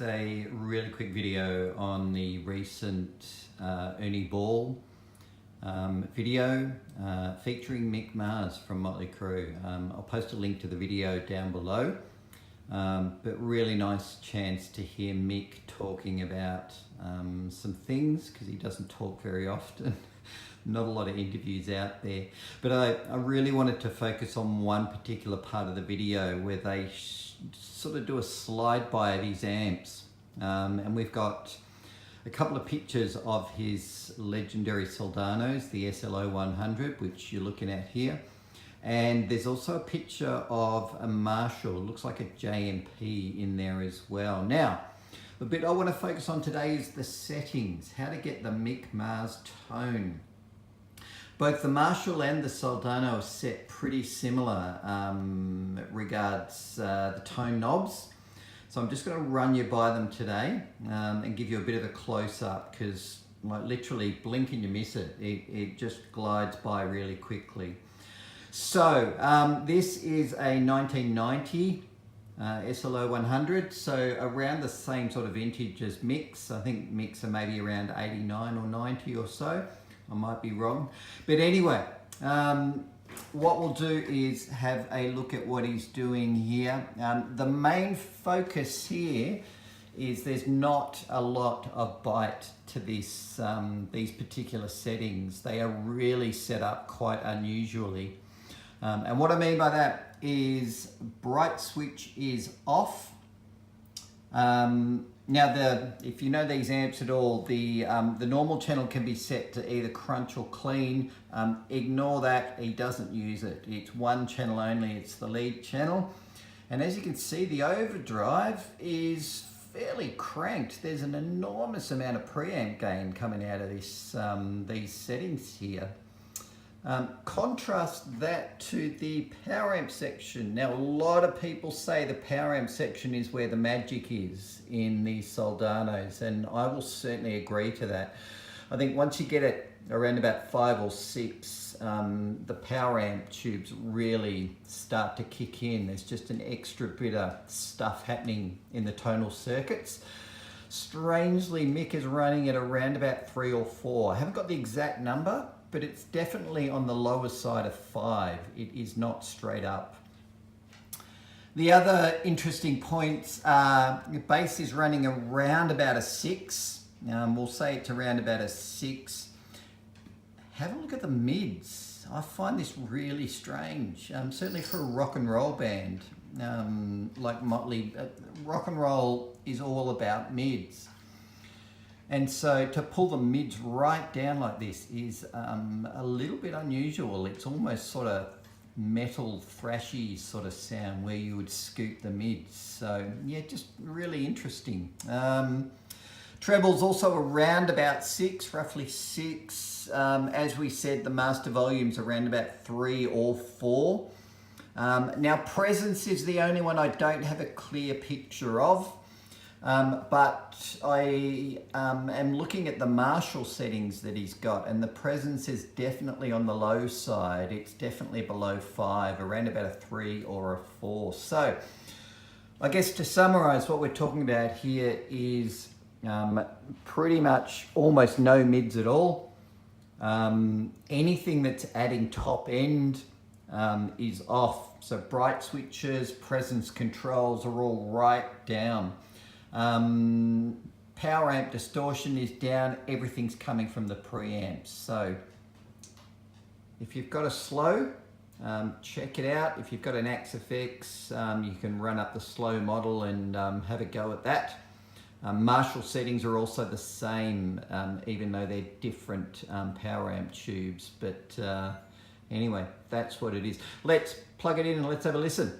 just a really quick video on the recent Ernie Ball video featuring Mick Mars from Motley Crue. I'll post a link to the video down below, but really nice chance to hear Mick talking about some things, because he doesn't talk very often. Not a lot of interviews out there, but I really wanted to focus on one particular part of the video where they sort of do a slide by of his amps, and we've got a couple of pictures of his legendary Soldanos, the SLO 100, which you're looking at here, and there's also a picture of a Marshall, looks like a JMP in there as well. Now, the bit I want to focus on today is the settings, how to get the Mick Mars tone. Both the Marshall and the Soldano are set pretty similar regards the tone knobs. So I'm just going to run you by them today and give you a bit of a close-up, because like literally blink and you miss it. It just glides by really quickly. So this is a 1990 SLO 100, so around the same sort of vintage as Mick's. I think Mick's are maybe around 89 or 90 or so. I might be wrong, but anyway, what we'll do is have a look at what he's doing here. The main focus here is there's not a lot of bite to this, these particular settings. They are really set up quite unusually. And what I mean by that is bright switch is off. Now, if you know these amps at all, the normal channel can be set to either crunch or clean. Ignore that, he doesn't use it. It's one channel only, it's the lead channel. And as you can see, the overdrive is fairly cranked. There's an enormous amount of preamp gain coming out of this, these settings here. Contrast that to the power amp section. Now, a lot of people say the power amp section is where the magic is in these Soldanos, and I will certainly agree to that. I think once you get it around about 5 or 6, the power amp tubes really start to kick in. There's just an extra bit of stuff happening in the tonal circuits. Strangely, Mick is running at around about 3 or 4. I haven't got the exact number, but it's definitely on the lower side of 5. It is not straight up. The other interesting points are the bass is running around about a 6. We'll say it's around about a 6. Have a look at the mids. I find this really strange, certainly for a rock and roll band like Motley. Rock and roll is all about mids. And so to pull the mids right down like this is a little bit unusual. It's almost sort of metal thrashy sort of sound where you would scoop the mids. So yeah, just really interesting. Trebles also around about 6, roughly 6. As we said, the master volume's around about 3 or 4. Now, presence is the only one I don't have a clear picture of. But I am looking at the Marshall settings that he's got, and the presence is definitely on the low side. It's definitely below 5, around about a 3 or a 4. So I guess to summarize, what we're talking about here is pretty much almost no mids at all. Anything that's adding top end is off. So bright switches, presence controls are all right down. Power amp distortion is down, everything's coming from the preamps. So if you've got a slow, check it out. If you've got an Axe-Fx, you can run up the slow model and have a go at that. Marshall settings are also the same, even though they're different power amp tubes. But anyway, that's what it is. Let's plug it in and let's have a listen.